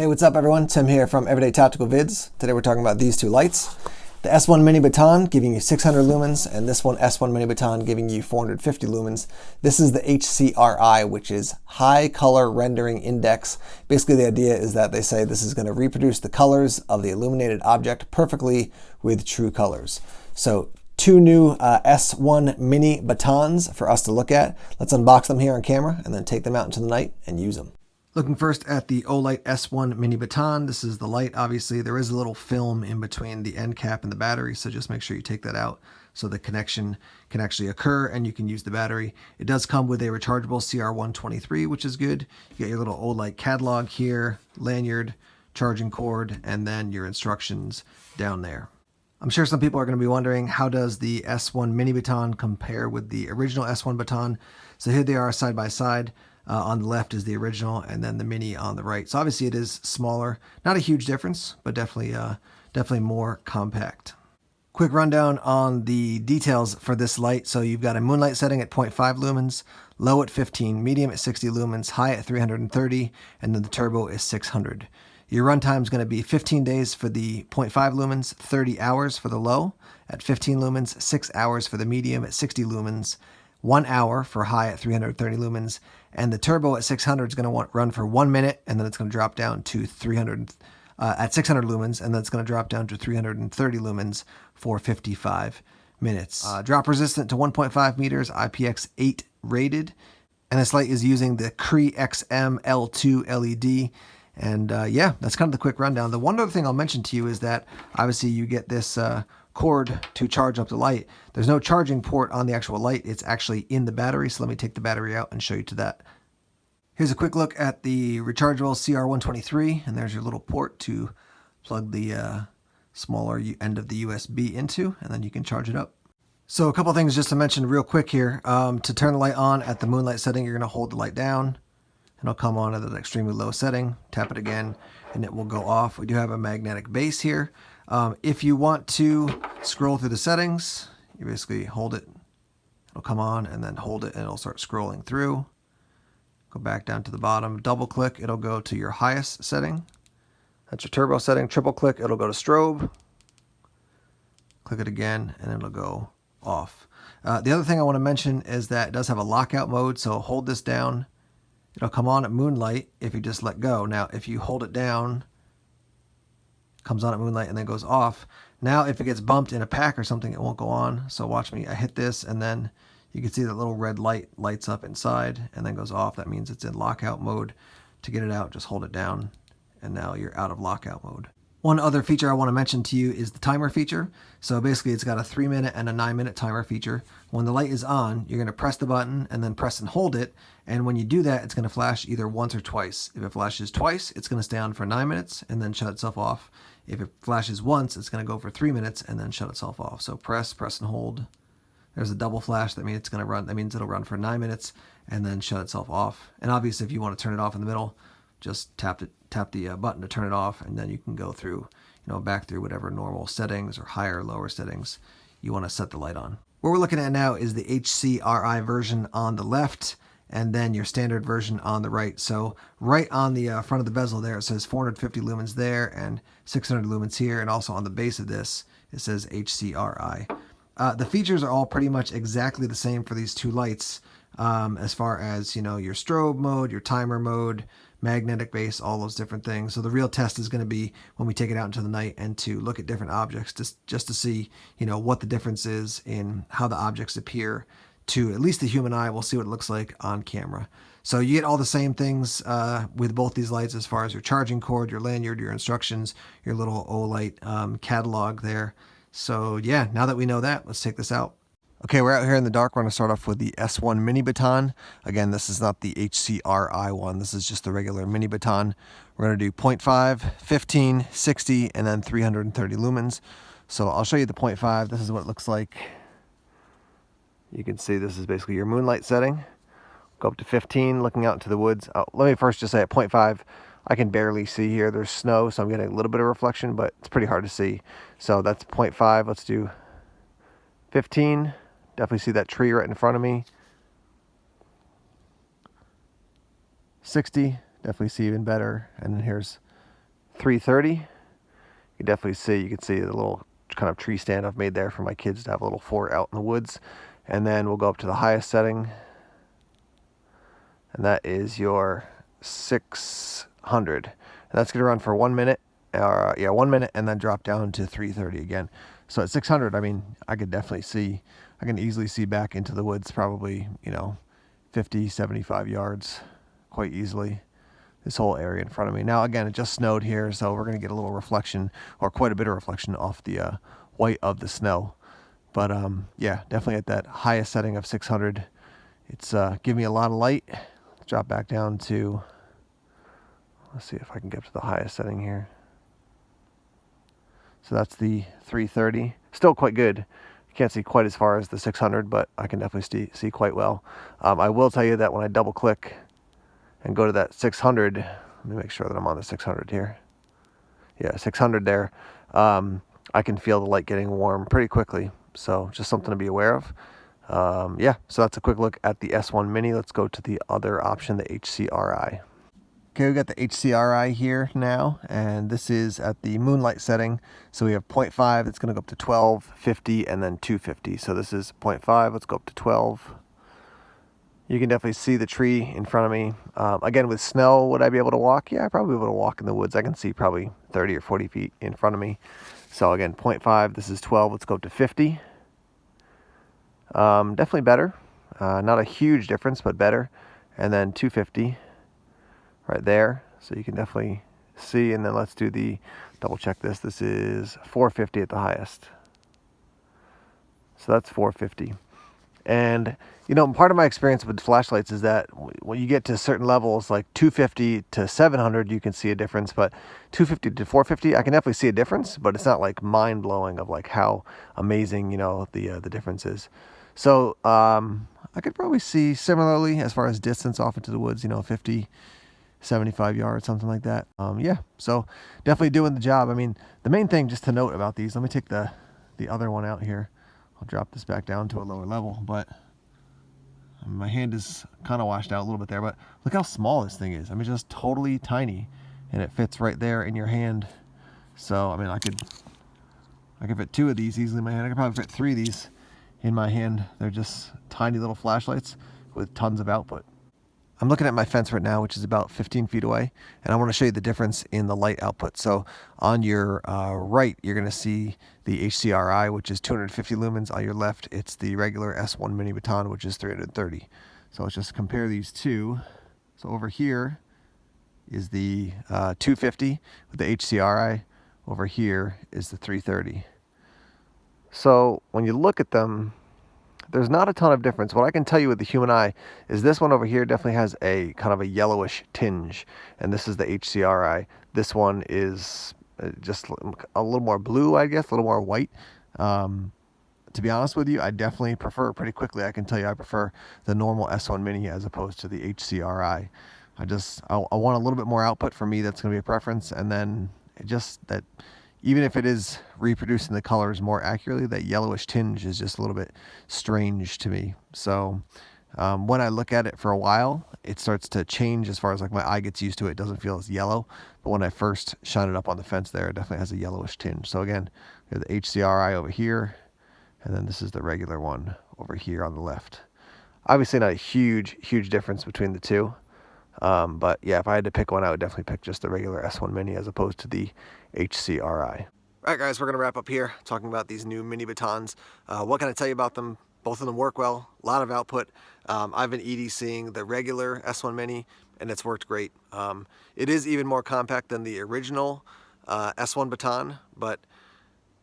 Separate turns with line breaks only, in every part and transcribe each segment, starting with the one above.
Hey, what's up everyone? Tim here from Everyday Tactical Vids. Today we're talking about these two lights. The S1 Mini Baton giving you 600 lumens and this one S1 Mini Baton giving you 450 lumens. This is the HCRI, which is High Color Rendering Index. Basically the idea is that they say this is going to reproduce the colors of the illuminated object perfectly with true colors. So two new S1 Mini Batons for us to look at. Let's unbox them here on camera and then take them out into the night and use them. Looking first at the Olight S1 Mini Baton. This is the light. Obviously, there is a little film in between the end cap and the battery, so just make sure you take that out so the connection can actually occur and you can use the battery. It does come with a rechargeable CR123, which is good. You got your little Olight catalog here, lanyard, charging cord, and then your instructions down there. I'm sure some people are going to be wondering, how does the S1 Mini Baton compare with the original S1 Baton? So here they are side by side. On the left is the original, and then the Mini on the right. So obviously it is smaller. Not a huge difference, but definitely more compact. Quick rundown on the details for this light. So you've got a moonlight setting at 0.5 lumens, low at 15, medium at 60 lumens, high at 330, and then the turbo is 600. Your runtime is going to be 15 days for the 0.5 lumens, 30 hours for the low at 15 lumens, 6 hours for the medium at 60 lumens, 1 hour for high at 330 lumens, and the turbo at 600 is going to run for 1 minute, and then it's going to drop down to 300 at 600 lumens, and then it's going to drop down to 330 lumens for 55 minutes. Drop resistant to 1.5 meters, IPX8 rated, and this light is using the CRI XM L2 LED. And yeah, that's kind of the quick rundown. The one other thing I'll mention to you is that obviously you get this cord to charge up the light. There's no charging port on the actual light. It's actually in the battery. So let me take the battery out and show you to that. Here's a quick look at the rechargeable CR123, and there's your little port to plug the smaller end of the USB into, and then you can charge it up. So a couple things just to mention real quick here. To turn the light on at the moonlight setting, you're going to hold the light down, and it'll come on at an extremely low setting. Tap it again, and it will go off. We do have a magnetic base here. If you want to scroll through the settings, you basically hold it, it'll come on, and then hold it and it'll start scrolling through. Go back down to the bottom, double click, it'll go to your highest setting. That's your turbo setting. Triple click, it'll go to strobe. Click it again and it'll go off. The other thing I want to mention is that it does have a lockout mode, so hold this down. It'll come on at moonlight if you just let go. Now if you hold it down, comes on at moonlight and then goes off. Now if it gets bumped in a pack or something, it won't go on. So watch me, I hit this and then you can see that little red light lights up inside and then goes off. That means it's in lockout mode. To get it out, just hold it down and now you're out of lockout mode. One other feature I want to mention to you is the timer feature. So basically it's got a 3-minute and a 9-minute timer feature. When the light is on, you're going to press the button and then press and hold it. And when you do that, it's going to flash either once or twice. If it flashes twice, it's going to stay on for 9 minutes and then shut itself off. If it flashes once, it's going to go for 3 minutes and then shut itself off. So press and hold. There's a double flash. That means it's going to run. That means it'll run for 9 minutes and then shut itself off. And obviously, if you want to turn it off in the middle, just tap the button to turn it off, and then you can go through, back through whatever normal settings or higher or lower settings you want to set the light on. What we're looking at now is the HCRI version on the left, and then your standard version on the right. So right on the front of the bezel there, it says 450 lumens there and 600 lumens here, and also on the base of this, it says HCRI. The features are all pretty much exactly the same for these two lights, as far as, your strobe mode, your timer mode, magnetic base, all those different things. So the real test is going to be when we take it out into the night and to look at different objects, just to see, what the difference is in how the objects appear to at least the human eye. We'll see what it looks like on camera. So you get all the same things with both these lights as far as your charging cord, your lanyard, your instructions, your little Olight catalog there. So yeah, now that we know that, let's take this out. Okay, we're out here in the dark. We're going to start off with the S1 Mini Baton. Again, this is not the HCRI one. This is just the regular Mini Baton. We're going to do 0.5, 15, 60, and then 330 lumens. So I'll show you the 0.5. This is what it looks like. You can see this is basically your moonlight setting. Go up to 15, looking out into the woods. Oh, let me first just say at 0.5, I can barely see here. There's snow, so I'm getting a little bit of reflection, but it's pretty hard to see. So that's 0.5. Let's do 15. Definitely see that tree right in front of me. 60, definitely see even better. And then here's 330. You can definitely see, you can see the little kind of tree stand I've made there for my kids to have a little fort out in the woods. And then we'll go up to the highest setting, and that is your 600. And that's going to run for 1 minute, or yeah, 1 minute, and then drop down to 330 again. So at 600, I mean, I could definitely see, I can easily see back into the woods, probably, you know, 50, 75 yards quite easily. This whole area in front of me. Now, again, it just snowed here, so we're going to get a little reflection, or quite a bit of reflection off the white of the snow. But yeah, definitely at that highest setting of 600, it's giving me a lot of light. Let's drop back down to, let's see if I can get up to the highest setting here. So that's the 330. Still quite good. Can't see quite as far as the 600, but I can definitely see quite well. I will tell you that when I double click and go to that 600, let me make sure that I'm on the 600 here. Yeah, 600 there. I can feel the light getting warm pretty quickly. So just something to be aware of. Yeah, so that's a quick look at the S1 Mini. Let's go to the other option, the HCRI. Okay, we got the HCRI here now, and this is at the moonlight setting. So we have 0.5, it's going to go up to 12, 50, and then 250. So this is 0.5, let's go up to 12. You can definitely see the tree in front of me. Again, with snow, would I be able to walk? Yeah, I'd probably be able to walk in the woods. I can see probably 30 or 40 feet in front of me. So again, 0.5, this is 12, let's go up to 50. Definitely better. Not a huge difference, but better. And then 250 right there. So you can definitely see. And then let's do the double check this. This is 450 at the highest. So that's 450. And, you know, part of my experience with flashlights is that when you get to certain levels, like 250 to 700, you can see a difference. But 250 to 450, I can definitely see a difference, but it's not like mind-blowing of like how amazing, you know, the difference is. So I could probably see similarly as far as distance off into the woods, you know, 50, 75 yards, something like that. Yeah, so definitely doing the job. I mean, the main thing just to note about these, let me take the other one out here. I'll drop this back down to a lower level, but my hand is kind of washed out a little bit there, but look how small this thing is. I mean, just totally tiny, and it fits right there in your hand. So, I mean, I could fit 2 of these easily in my hand. I could probably fit 3 of these in my hand. They're just tiny little flashlights with tons of output. I'm looking at my fence right now, which is about 15 feet away, and I want to show you the difference in the light output. So on your right, you're going to see the HCRI, which is 250 lumens. On your left, it's the regular S1 Mini Baton, which is 330. So let's just compare these two. So over here is the 250 with the HCRI. Over here is the 330. So when you look at them, there's not a ton of difference. What I can tell you with the human eye is this one over here definitely has a kind of a yellowish tinge, and this is the HCRI. This one is just a little more blue, I guess, a little more white. To be honest with you, I definitely prefer, pretty quickly, I can tell you I prefer the normal S1 Mini as opposed to the HCRI. I want a little bit more output. For me, that's going to be a preference, and then just that even if it is reproducing the colors more accurately, that yellowish tinge is just a little bit strange to me. So when I look at it for a while, it starts to change as far as like my eye gets used to it. It doesn't feel as yellow. But when I first shine it up on the fence there, it definitely has a yellowish tinge. So again, we have the HCRI over here, and then this is the regular one over here on the left. Obviously not a huge difference between the two. But yeah, if I had to pick one, I would definitely pick just the regular S1 Mini as opposed to the HCRI. Alright guys, we're going to wrap up here talking about these new mini batons. What can I tell you about them? Both of them work well, a lot of output. I've been EDCing the regular S1 Mini, and it's worked great. It is even more compact than the original S1 baton, but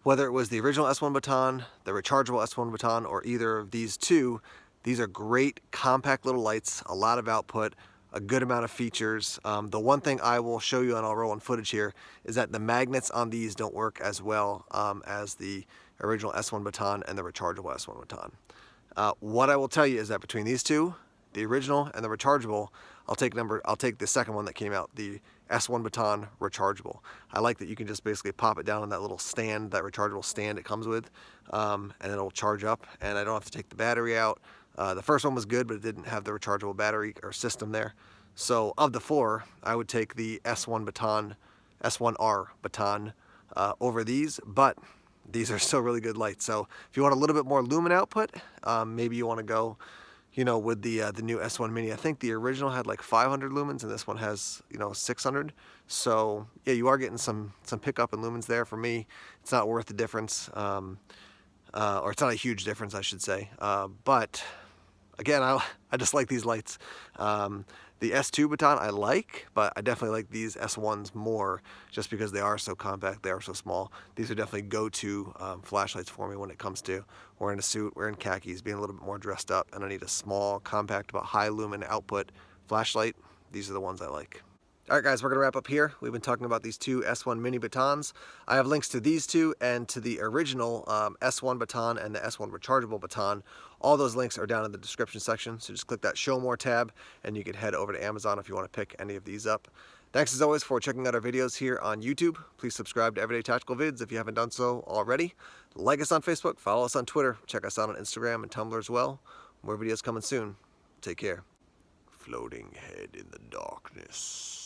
whether it was the original S1 baton, the rechargeable S1 baton, or either of these two, these are great compact little lights, a lot of output, a good amount of features. The one thing I will show you, and I'll roll in footage here, is that the magnets on these don't work as well as the original S1 baton and the rechargeable S1 baton. What I will tell you is that between these two, the original and the rechargeable, I'll take the second one that came out, the S1 baton rechargeable. I like that you can just basically pop it down on that little stand, that rechargeable stand it comes with, and it'll charge up, and I don't have to take the battery out. The first one was good, but it didn't have the rechargeable battery or system there. So of the four, I would take the S1 baton S1R baton over these, but these are still really good lights. So if you want a little bit more lumen output, maybe you want to go, you know, with the new S1 Mini. I think the original had like 500 lumens, and this one has, you know, 600. So yeah, you are getting some pickup in lumens there. For me, it's not worth the difference, or it's not a huge difference, I should say. But again, I just like these lights. The S2 baton I like, but I definitely like these S1s more just because they are so compact, they are so small. These are definitely go-to flashlights for me when it comes to wearing a suit, wearing khakis, being a little bit more dressed up, and I need a small, compact, but high lumen output flashlight. These are the ones I like. All right, guys, we're going to wrap up here. We've been talking about these two S1 Mini Batons. I have links to these two and to the original S1 baton and the S1 rechargeable baton. All those links are down in the description section, so just click that Show More tab, and you can head over to Amazon if you want to pick any of these up. Thanks, as always, for checking out our videos here on YouTube. Please subscribe to Everyday Tactical Vids if you haven't done so already. Like us on Facebook, follow us on Twitter, check us out on Instagram and Tumblr as well. More videos coming soon. Take care. Floating head in the darkness.